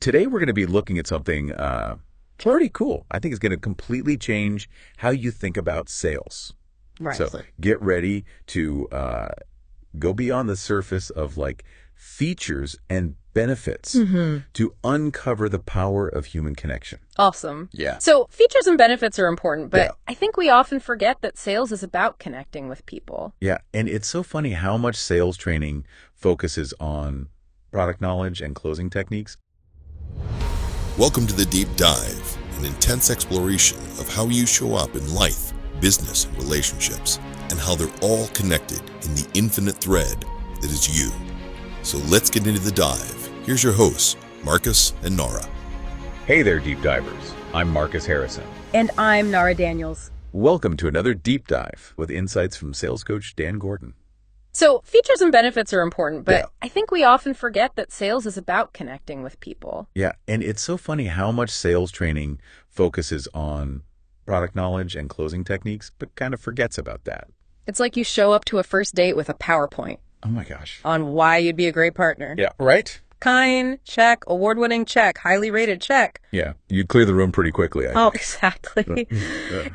Today we're going to be looking at something pretty cool. I think it's going to completely change how you think about sales. Right. So get ready to go beyond the surface of like features and benefits to uncover the power of human connection. Awesome. Yeah. So features and benefits are important, but Yeah. I think we often forget that sales is about connecting with people. Yeah. And it's so funny how much sales training focuses on product knowledge and closing techniques. Welcome to The Deep Dive, an intense exploration of how you show up in life, business, and relationships, and how they're all connected in the infinite thread that is you. So let's get into the dive. Here's your hosts, Marcus and Nara. Hey there, Deep Divers. I'm Marcus Harrison. And I'm Nara Daniels. Welcome to another Deep Dive with insights from sales coach Dan Gordon. So features and benefits are important, but Yeah. I think we often forget that sales is about connecting with people. Yeah, and it's so funny how much sales training focuses on product knowledge and closing techniques, but kind of forgets about that. It's like you show up to a first date with a PowerPoint Oh my gosh. on why you'd be a great partner. Yeah, right? Kind, check. Award-winning, check. Highly rated, check. Yeah, you'd clear the room pretty quickly, I Oh, think. exactly.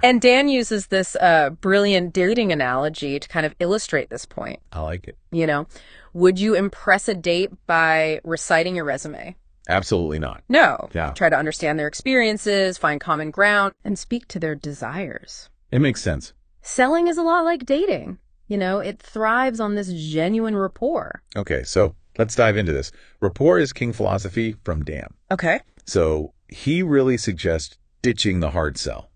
And Dan uses this brilliant dating analogy to kind of illustrate this point. I like it. You know, would you impress a date by reciting your resume? Absolutely not. No. Yeah. Try to understand their experiences, find common ground, and speak to their desires. It makes sense. Selling is a lot like dating. You know, it thrives on this genuine rapport. Okay, so let's dive into this. Rapport is king philosophy from Dan. Okay. So he really suggests ditching the hard sell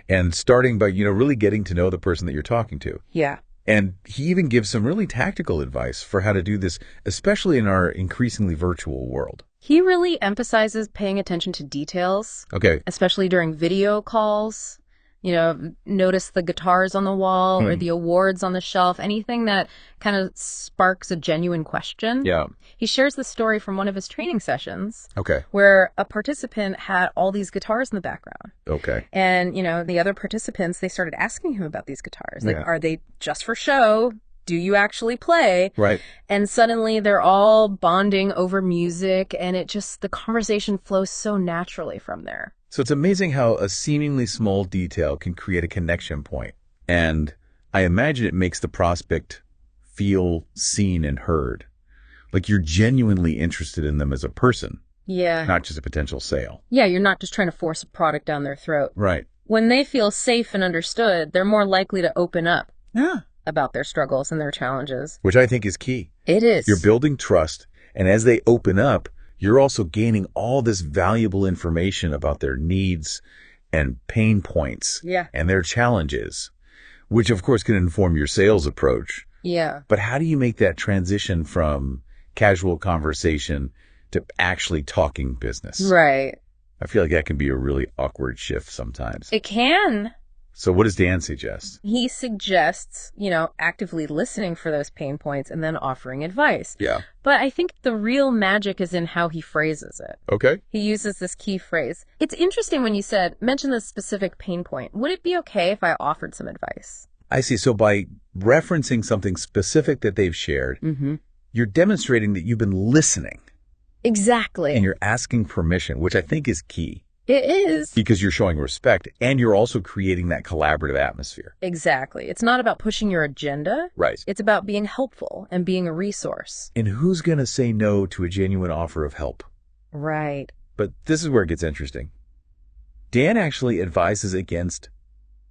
and starting by, really getting to know the person that you're talking to. Yeah. And he even gives some really tactical advice for how to do this, especially in our increasingly virtual world. He really emphasizes paying attention to details, Okay. especially during video calls. You know, notice the guitars on the wall or the awards on the shelf, anything that kind of sparks a genuine question. Yeah. He shares the story from one of his training sessions Okay. where a participant had all these guitars in the background. Okay. And, the other participants, they started asking him about these guitars. Like, Yeah. are they just for show? Do you actually play? Right. And suddenly they're all bonding over music, and the conversation flows so naturally from there. So it's amazing how a seemingly small detail can create a connection point. And I imagine it makes the prospect feel seen and heard. Like you're genuinely interested in them as a person, Yeah. not just a potential sale. Yeah, you're not just trying to force a product down their throat. Right. When they feel safe and understood, they're more likely to open up Yeah. about their struggles and their challenges. Which I think is key. It is. You're building trust. And as they open up, you're also gaining all this valuable information about their needs and pain points Yeah. and their challenges, which of course can inform your sales approach. Yeah. But how do you make that transition from casual conversation to actually talking business? Right. I feel like that can be a really awkward shift sometimes. It can. So what does Dan suggest? He suggests, actively listening for those pain points and then offering advice. Yeah. But I think the real magic is in how he phrases it. Okay. He uses this key phrase. It's interesting when you mention this specific pain point. Would it be okay if I offered some advice? I see. So by referencing something specific that they've shared, you're demonstrating that you've been listening Exactly. and you're asking permission, which I think is key. It is. Because you're showing respect and you're also creating that collaborative atmosphere. Exactly. It's not about pushing your agenda. Right. It's about being helpful and being a resource. And who's going to say no to a genuine offer of help? Right. But this is where it gets interesting. Dan actually advises against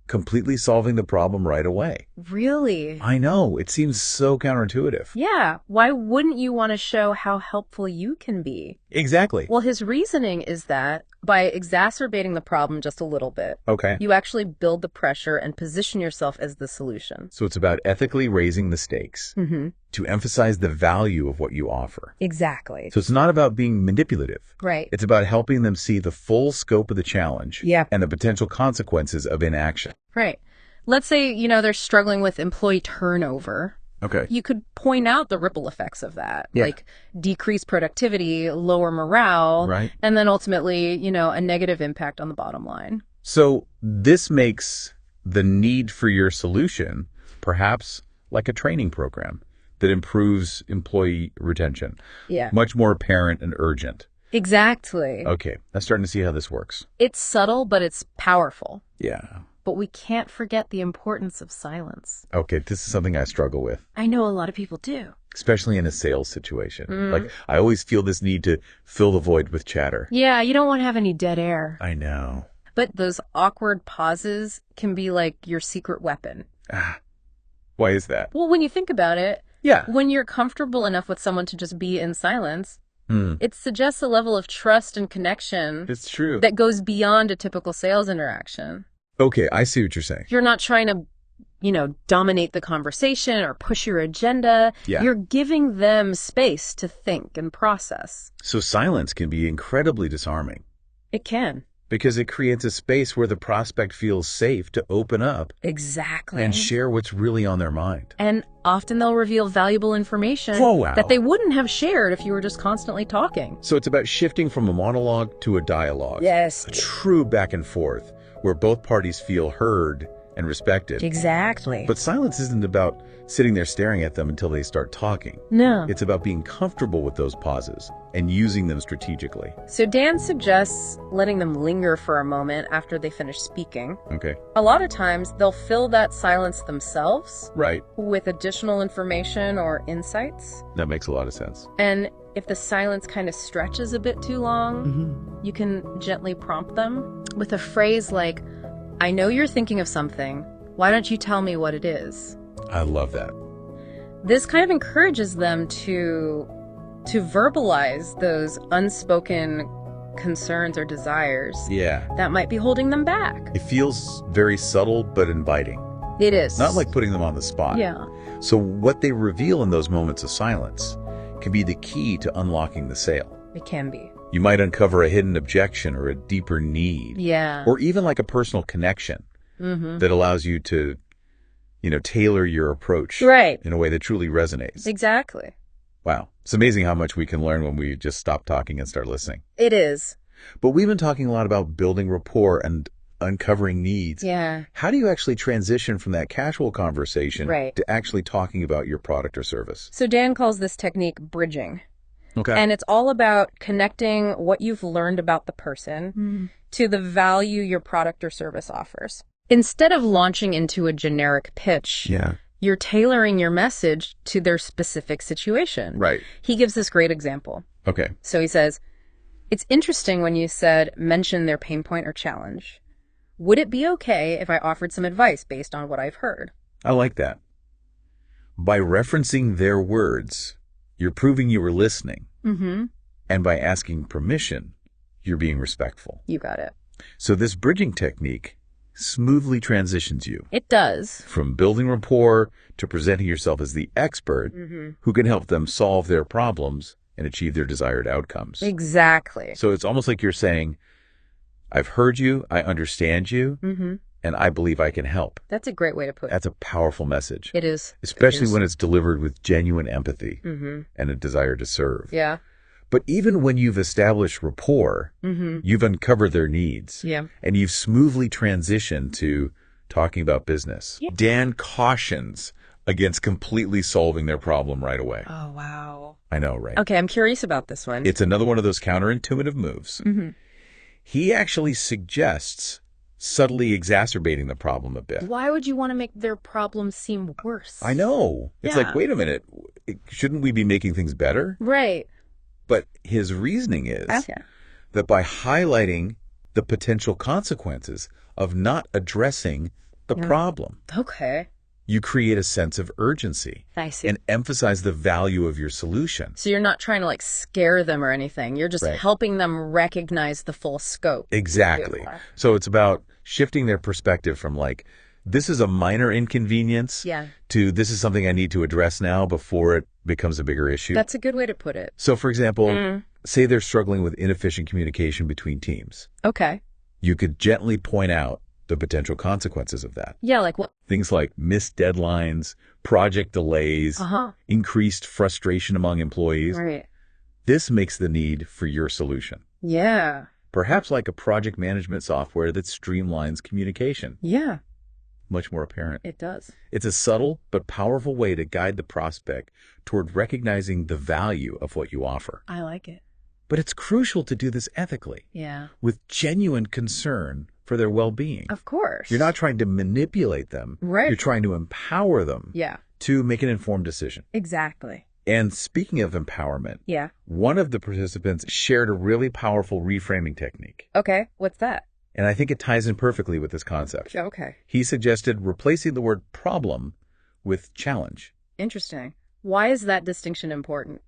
completely solving the problem right away. Really? I know. It seems so counterintuitive. Yeah. Why wouldn't you want to show how helpful you can be? Exactly. Well, his reasoning is that by exacerbating the problem just a little bit, Okay. you actually build the pressure and position yourself as the solution. So it's about ethically raising the stakes to emphasize the value of what you offer. Exactly. So it's not about being manipulative. Right. It's about helping them see the full scope of the challenge Yeah. and the potential consequences of inaction. Right. Let's say, they're struggling with employee turnover. Okay. You could point out the ripple effects of that, Yeah. like decreased productivity, lower morale, Right. and then ultimately, a negative impact on the bottom line. So this makes the need for your solution perhaps like a training program that improves employee retention. Yeah. Much more apparent and urgent. Exactly. Okay, I'm starting to see how this works. It's subtle, but it's powerful. Yeah. But we can't forget the importance of silence. Okay, this is something I struggle with, I know a lot of people do. especially in a sales situation. Like, I always feel this need to fill the void with chatter. Yeah, you don't want to have any dead air. I know. But those awkward pauses can be like your secret weapon. Why is that? Well, when you think about it, Yeah. when you're comfortable enough with someone to just be in silence, it suggests a level of trust and connection It's true. that goes beyond a typical sales interaction. Okay, I see what you're saying. You're not trying to, dominate the conversation or push your agenda. Yeah. You're giving them space to think and process. So silence can be incredibly disarming It can. because it creates a space where the prospect feels safe to open up Exactly. and share what's really on their mind. And often they'll reveal valuable information Oh, wow. that they wouldn't have shared if you were just constantly talking. So it's about shifting from a monologue to a dialogue. Yes. A true back and forth where both parties feel heard and respected. Exactly. But silence isn't about sitting there staring at them until they start talking. No. It's about being comfortable with those pauses and using them strategically. So Dan suggests letting them linger for a moment after they finish speaking. Okay. A lot of times they'll fill that silence themselves Right. with additional information or insights. That makes a lot of sense. And if the silence kind of stretches a bit too long, you can gently prompt them with a phrase like, I know you're thinking of something. Why don't you tell me what it is? I love that. This kind of encourages them to verbalize those unspoken concerns or desires Yeah. that might be holding them back. It feels very subtle but inviting. It is. Not like putting them on the spot. Yeah. So what they reveal in those moments of silence can be the key to unlocking the sale. It can be. You might uncover a hidden objection or a deeper need. Yeah. Or even like a personal connection that allows you to, tailor your approach Right. in a way that truly resonates. Exactly. Wow. It's amazing how much we can learn when we just stop talking and start listening. It is. But we've been talking a lot about building rapport and uncovering needs. Yeah. How do you actually transition from that casual conversation Right. to actually talking about your product or service? So Dan calls this technique bridging. Okay. And it's all about connecting what you've learned about the person to the value your product or service offers. Instead of launching into a generic pitch, Yeah. you're tailoring your message to their specific situation. Right. He gives this great example. Okay. So he says, it's interesting when you said mention their pain point or challenge. Would it be okay if I offered some advice based on what I've heard? I like that. By referencing their words, you're proving you were listening. Mm-hmm. And by asking permission, you're being respectful. You got it. So this bridging technique smoothly transitions you It does. from building rapport to presenting yourself as the expert who can help them solve their problems and achieve their desired outcomes. Exactly. So it's almost like you're saying, I've heard you, I understand you, and I believe I can help. That's a great way to put it. That's a powerful message, It is. especially It is. when it's delivered with genuine empathy and a desire to serve. Yeah. But even when you've established rapport, you've uncovered their needs, Yeah. and you've smoothly transitioned to talking about business. Yeah. Dan cautions against completely solving their problem right away. Oh, wow. I know, right? Okay, I'm curious about this one. It's another one of those counterintuitive moves. He actually suggests subtly exacerbating the problem a bit. Why would you want to make their problem seem worse? I know. It's Yeah. like, wait a minute, shouldn't we be making things better? Right. But his reasoning is Okay. that by highlighting the potential consequences of not addressing the problem, Okay. you create a sense of urgency I see. and emphasize the value of your solution. So you're not trying to scare them or anything. You're just Right. helping them recognize the full scope. Exactly. Beautiful. So it's about shifting their perspective from this is a minor inconvenience Yeah. to this is something I need to address now before it becomes a bigger issue. That's a good way to put it. So for example, say they're struggling with inefficient communication between teams. Okay. You could gently point out the potential consequences of that. Yeah, like what? Things like missed deadlines, project delays, Uh-huh. increased frustration among employees. Right. This makes the need for your solution. Yeah. Perhaps like a project management software that streamlines communication. Yeah, Much more apparent. it does. It's a subtle but powerful way to guide the prospect toward recognizing the value of what you offer. I like it. But it's crucial to do this ethically, Yeah. with genuine concern for their well-being. Of course. You're not trying to manipulate them. Right. You're trying to empower them Yeah. to make an informed decision. Exactly. And speaking of empowerment, Yeah. one of the participants shared a really powerful reframing technique. Okay. What's that? And I think it ties in perfectly with this concept. Okay. He suggested replacing the word problem with challenge. Interesting. Why is that distinction important?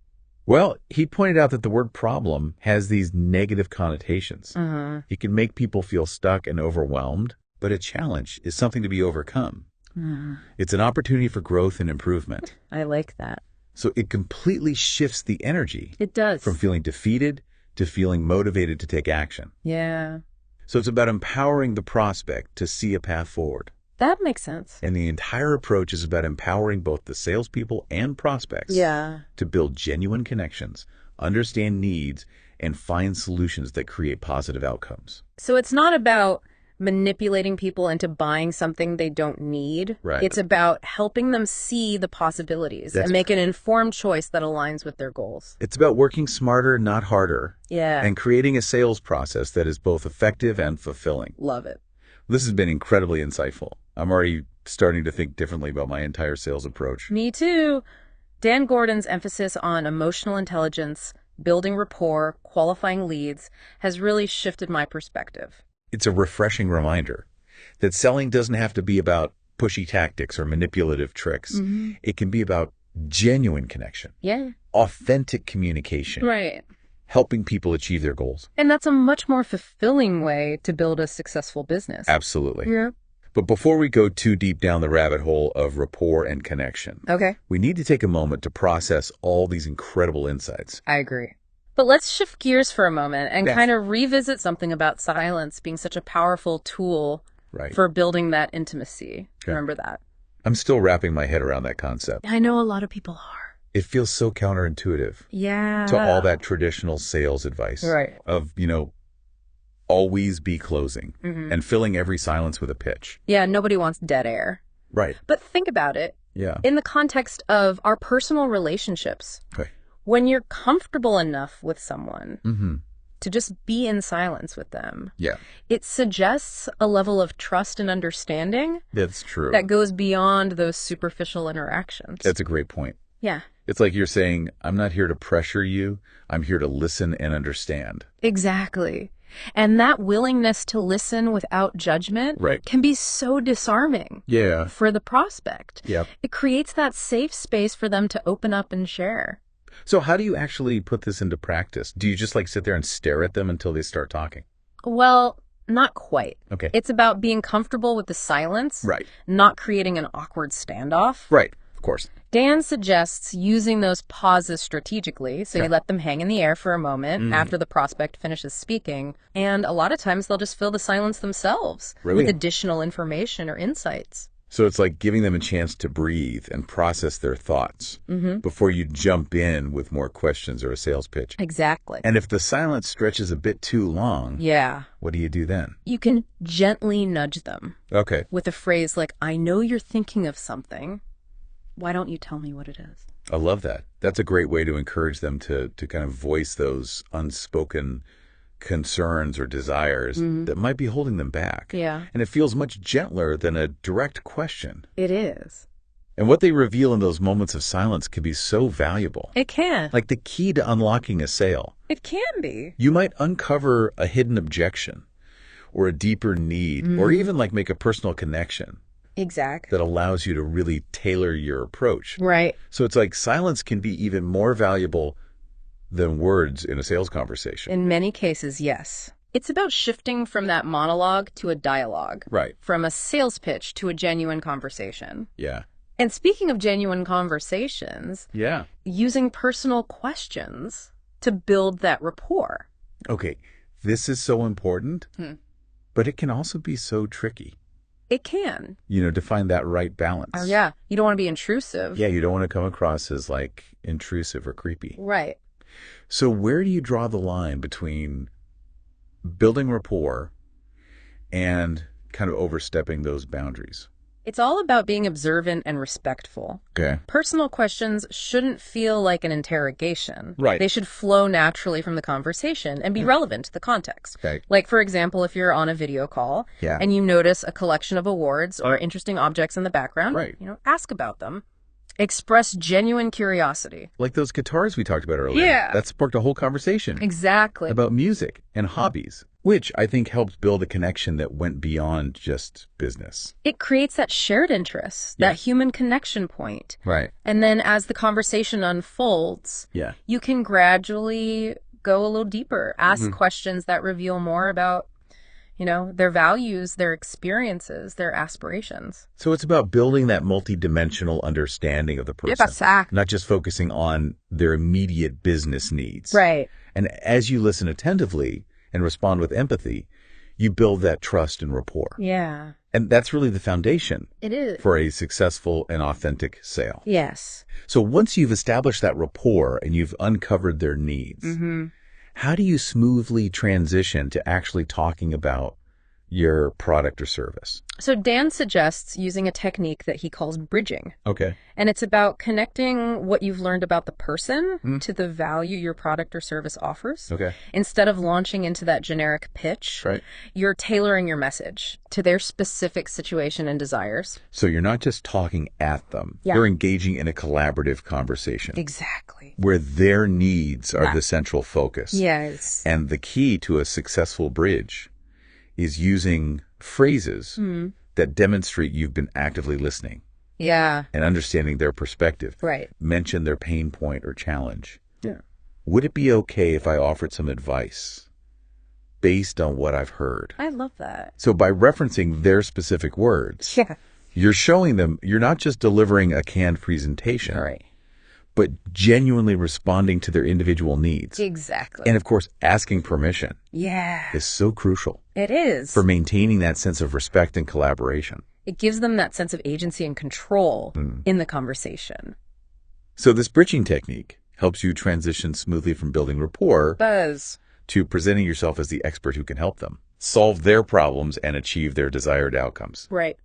Well, he pointed out that the word problem has these negative connotations. It can make people feel stuck and overwhelmed, but a challenge is something to be overcome. It's an opportunity for growth and improvement. I like that. So it completely shifts the energy It does. from feeling defeated to feeling motivated to take action. Yeah. So it's about empowering the prospect to see a path forward. That makes sense. And the entire approach is about empowering both the salespeople and prospects to build genuine connections, understand needs, and find solutions that create positive outcomes. So it's not about manipulating people into buying something they don't need. Right. It's about helping them see the possibilities and make an informed choice that aligns with their goals. It's about working smarter, not harder, Yeah. and creating a sales process that is both effective and fulfilling. Love it. This has been incredibly insightful. I'm already starting to think differently about my entire sales approach. Me too. Dan Gordon's emphasis on emotional intelligence, building rapport, qualifying leads has really shifted my perspective. It's a refreshing reminder that selling doesn't have to be about pushy tactics or manipulative tricks. It can be about genuine connection, Yeah. authentic communication, Right. helping people achieve their goals. And that's a much more fulfilling way to build a successful business. Absolutely. Yeah. But before we go too deep down the rabbit hole of rapport and connection, Okay. we need to take a moment to process all these incredible insights. I agree. But let's shift gears for a moment and Yes. kind of revisit something about silence being such a powerful tool Right. for building that intimacy. Okay. Remember that. I'm still wrapping my head around that concept. I know a lot of people are. It feels so counterintuitive Yeah. to all that traditional sales advice Right. of, always be closing and filling every silence with a pitch. Yeah, nobody wants dead air. Right. But think about it Yeah. in the context of our personal relationships. Okay. When you're comfortable enough with someone Mm-hmm. to just be in silence with them, Yeah. it suggests a level of trust and understanding That's true. that goes beyond those superficial interactions. That's a great point. Yeah, It's like you're saying, I'm not here to pressure you. I'm here to listen and understand. exactly. And that willingness to listen without judgment Right. can be so disarming Yeah. for the prospect. Yep. It creates that safe space for them to open up and share. So how do you actually put this into practice? Do you just sit there and stare at them until they start talking? Well, not quite. Okay. It's about being comfortable with the silence, Right. not creating an awkward standoff. Right. Of course. Dan suggests using those pauses strategically, so Sure. you let them hang in the air for a moment after the prospect finishes speaking, and a lot of times they'll just fill the silence themselves Really? with additional information or insights. So it's like giving them a chance to breathe and process their thoughts before you jump in with more questions or a sales pitch. Exactly. And if the silence stretches a bit too long, Yeah. what do you do then? You can gently nudge them Okay. with a phrase like, I know you're thinking of something. Why don't you tell me what it is? I love that. That's a great way to encourage them to kind of voice those unspoken concerns or desires that might be holding them back. Yeah. And it feels much gentler than a direct question. It is. And what they reveal in those moments of silence can be so valuable. It can. Like the key to unlocking a sale. It can be. You might uncover a hidden objection or a deeper need or even make a personal connection Exact. that allows you to really tailor your approach. Right. So it's like silence can be even more valuable than words in a sales conversation. In many cases, yes. It's about shifting from that monologue to a dialogue. Right. From a sales pitch to a genuine conversation. Yeah. And speaking of genuine conversations, Yeah. using personal questions to build that rapport. Okay. This is so important, but it can also be so tricky, It can. to find that right balance. Oh, yeah. You don't want to be intrusive. Yeah, you don't want to come across as intrusive or creepy. Right. So where do you draw the line between building rapport and kind of overstepping those boundaries? It's all about being observant and respectful. Okay. Personal questions shouldn't feel like an interrogation. Right. They should flow naturally from the conversation and be relevant to the context. Okay. Like, for example, if you're on a video call and you notice a collection of awards or interesting objects in the background, Right. Ask about them. Express genuine curiosity. Like those guitars we talked about earlier. Yeah. That sparked a whole conversation. Exactly. About music and hobbies, which I think helped build a connection that went beyond just business. It creates that shared interest, that human connection point. Right. And then as the conversation unfolds, you can gradually go a little deeper, ask questions that reveal more about, their values, their experiences, their aspirations. So it's about building that multidimensional understanding of the person, not just focusing on their immediate business needs. Right. And as you listen attentively and respond with empathy, you build that trust and rapport. Yeah. And that's really the foundation. It is. For a successful and authentic sale. Yes. So once you've established that rapport and you've uncovered their needs, how do you smoothly transition to actually talking about your product or service? So Dan suggests using a technique that he calls bridging. Okay. And it's about connecting what you've learned about the person to the value your product or service offers. Okay. Instead of launching into that generic pitch, you're tailoring your message to their specific situation and desires. So you're not just talking at them. You're engaging in a collaborative conversation. Exactly. Where their needs are the central focus. Yes. And the key to a successful bridge is using phrases that demonstrate you've been actively listening. Yeah. And understanding their perspective. Right. Mention their pain point or challenge. Yeah. Would it be okay if I offered some advice based on what I've heard? I love that. So by referencing their specific words, you're showing them you're not just delivering a canned presentation. Right. But genuinely responding to their individual needs. Exactly. And of course, asking permission is so crucial. It is. For maintaining that sense of respect and collaboration. It gives them that sense of agency and control in the conversation. So this bridging technique helps you transition smoothly from building rapport to presenting yourself as the expert who can help them solve their problems and achieve their desired outcomes. Right.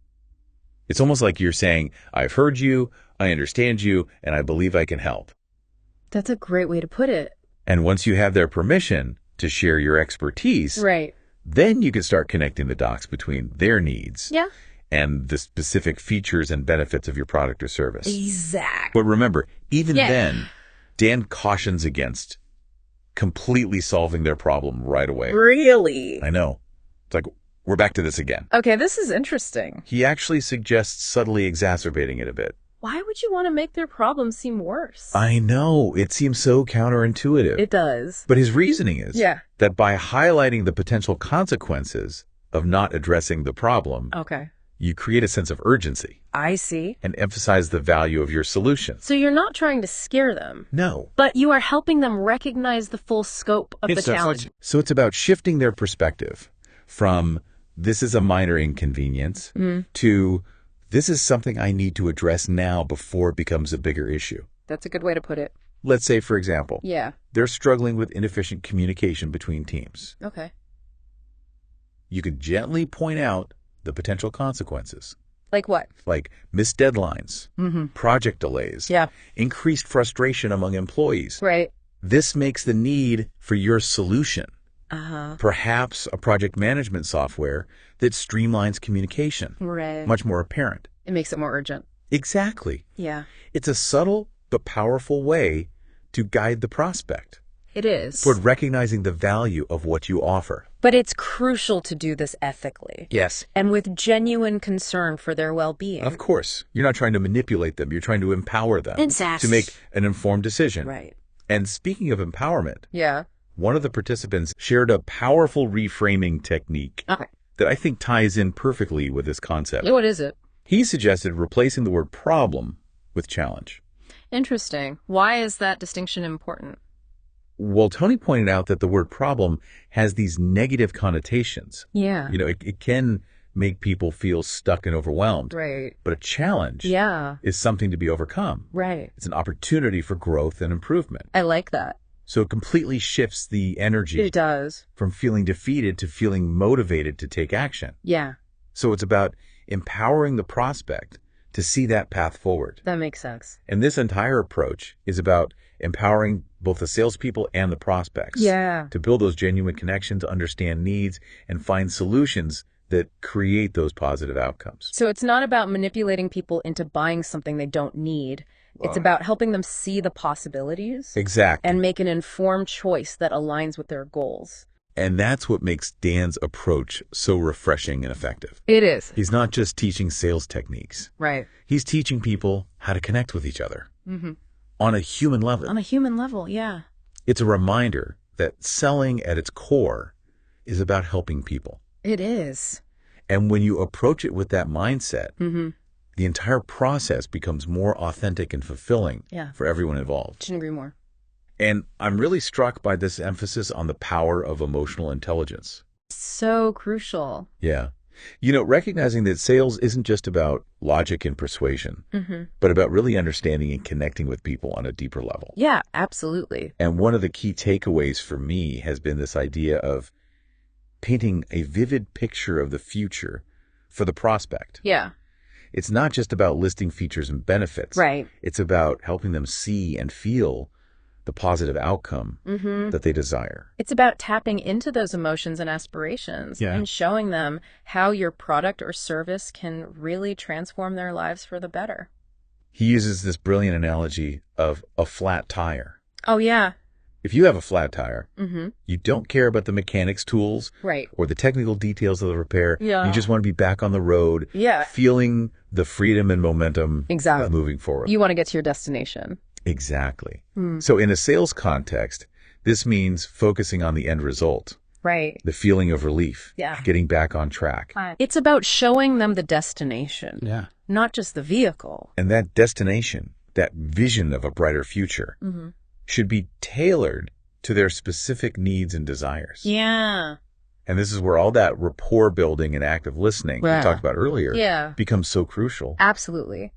It's almost like you're saying, I've heard you, I understand you, and I believe I can help. That's a great way to put it. And once you have their permission to share your expertise, then you can start connecting the dots between their needs and the specific features and benefits of your product or service. Exactly. But remember, even then, Dan cautions against completely solving their problem right away. Really? I know. It's like, we're back to this again. Okay, this is interesting. He actually suggests subtly exacerbating it a bit. Why would you want to make their problem seem worse? I know. It seems so counterintuitive. It does. But his reasoning is that by highlighting the potential consequences of not addressing the problem, you create a sense of urgency. I see. And emphasize the value of your solutions. So you're not trying to scare them. No. But you are helping them recognize the full scope of the challenge. So it's about shifting their perspective from this is a minor inconvenience to this is something I need to address now before it becomes a bigger issue. That's a good way to put it. Let's say, for example, Yeah. they're struggling with inefficient communication between teams. Okay. You could gently point out the potential consequences. Like what? Like missed deadlines, project delays, increased frustration among employees. Right. This makes the need for your solution. Perhaps a project management software that streamlines communication. Right. Much more apparent. It makes it more urgent. Exactly. Yeah. It's a subtle but powerful way to guide the prospect It is. toward recognizing the value of what you offer. But it's crucial to do this ethically. Yes. And with genuine concern for their well-being. Of course. You're not trying to manipulate them. You're trying to empower them Exactly. to make an informed decision. Right. And speaking of empowerment, Yeah. one of the participants shared a powerful reframing technique that I think ties in perfectly with this concept. What is it? He suggested replacing the word problem with challenge. Interesting. Why is that distinction important? Well, Tony pointed out that the word problem has these negative connotations. Yeah. You know, it can make people feel stuck and overwhelmed. Right. But a challenge is something to be overcome. Right. It's an opportunity for growth and improvement. I like that. So it completely shifts the energy. It does. From feeling defeated to feeling motivated to take action. Yeah. So it's about empowering the prospect to see that path forward. That makes sense. And this entire approach is about empowering both the salespeople and the prospects to build those genuine connections, understand needs, and find solutions that create those positive outcomes. So it's not about manipulating people into buying something they don't need. It's about helping them see the possibilities. Exactly. And make an informed choice that aligns with their goals. And that's what makes Dan's approach so refreshing and effective. It is. He's not just teaching sales techniques. Right. He's teaching people how to connect with each other on a human level. On a human level, yeah. It's a reminder that selling at its core is about helping people. It is. And when you approach it with that mindset, the entire process becomes more authentic and fulfilling for everyone involved. Couldn't agree more. And I'm really struck by this emphasis on the power of emotional intelligence. So crucial. Yeah. You know, recognizing that sales isn't just about logic and persuasion, but about really understanding and connecting with people on a deeper level. Yeah, absolutely. And one of the key takeaways for me has been this idea of painting a vivid picture of the future for the prospect. Yeah. It's not just about listing features and benefits. Right. It's about helping them see and feel the positive outcome that they desire. It's about tapping into those emotions and aspirations and showing them how your product or service can really transform their lives for the better. He uses this brilliant analogy of a flat tire. Oh, yeah. If you have a flat tire, you don't care about the mechanics tools or the technical details of the repair. Yeah. You just want to be back on the road, feeling the freedom and momentum of moving forward. You want to get to your destination. Exactly. So in a sales context, this means focusing on the end result. Right. The feeling of relief. Yeah. Getting back on track. It's about showing them the destination. Yeah. Not just the vehicle. And that destination, that vision of a brighter future, should be tailored to their specific needs and desires. Yeah. And this is where all that rapport building and active listening we talked about earlier becomes so crucial. Absolutely.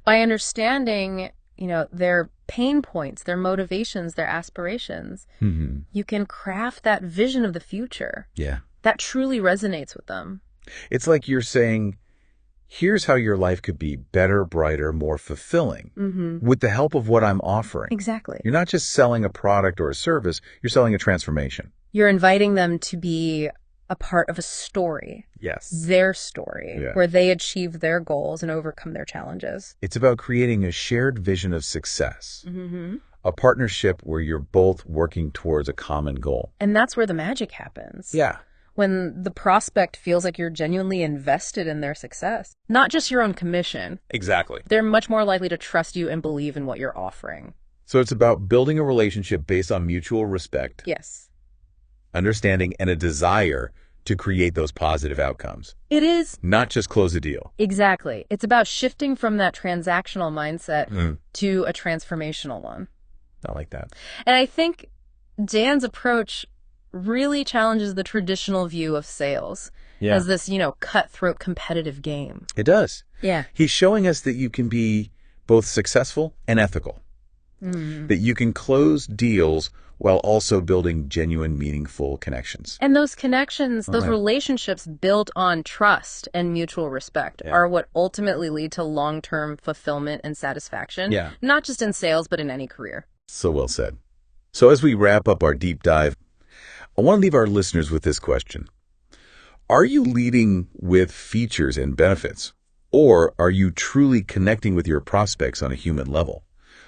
By understanding, you know, their pain points, their motivations, their aspirations, you can craft that vision of the future. Yeah. That truly resonates with them. It's like you're saying, here's how your life could be better, brighter, more fulfilling with the help of what I'm offering. Exactly. You're not just selling a product or a service, you're selling a transformation. You're inviting them to be a part of a story. Yes. Their story, where they achieve their goals and overcome their challenges. It's about creating a shared vision of success, a partnership where you're both working towards a common goal. And that's where the magic happens. Yeah. When the prospect feels like you're genuinely invested in their success, not just your own commission. Exactly. They're much more likely to trust you and believe in what you're offering. So it's about building a relationship based on mutual respect. Yes. Understanding and a desire to create those positive outcomes. It is. Not just close a deal. Exactly. It's about shifting from that transactional mindset to a transformational one. I like that. And I think Dan's approach really challenges the traditional view of sales as this, you know, cutthroat competitive game. It does. Yeah. He's showing us that you can be both successful and ethical. That you can close deals while also building genuine, meaningful connections. And those connections, those relationships built on trust and mutual respect are what ultimately lead to long-term fulfillment and satisfaction. Yeah. Not just in sales, but in any career. So well said. So as we wrap up our deep dive, I want to leave our listeners with this question. Are you leading with features and benefits, or are you truly connecting with your prospects on a human level,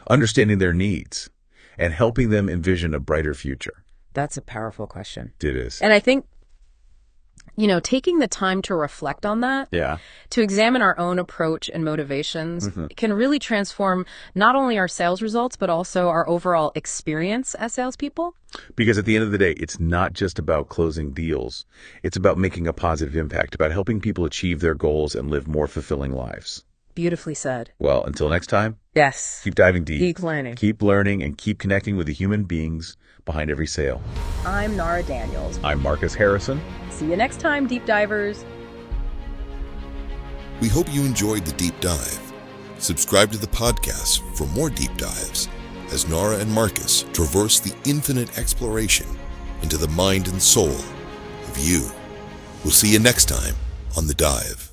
understanding their needs, and helping them envision a brighter future? That's a powerful question. It is. And I think, you know, taking the time to reflect on that, to examine our own approach and motivations, can really transform not only our sales results, but also our overall experience as salespeople. Because at the end of the day, it's not just about closing deals. It's about making a positive impact, about helping people achieve their goals and live more fulfilling lives. Beautifully said. Well, until next time. Yes. Keep diving deep. Keep learning. Keep learning and keep connecting with the human beings behind every sale. I'm Nara Daniels. I'm Marcus Harrison. See you next time, deep divers. We hope you enjoyed the deep dive. Subscribe to the podcast for more deep dives as Nara and Marcus traverse the infinite exploration into the mind and soul of you. We'll see you next time on The Dive.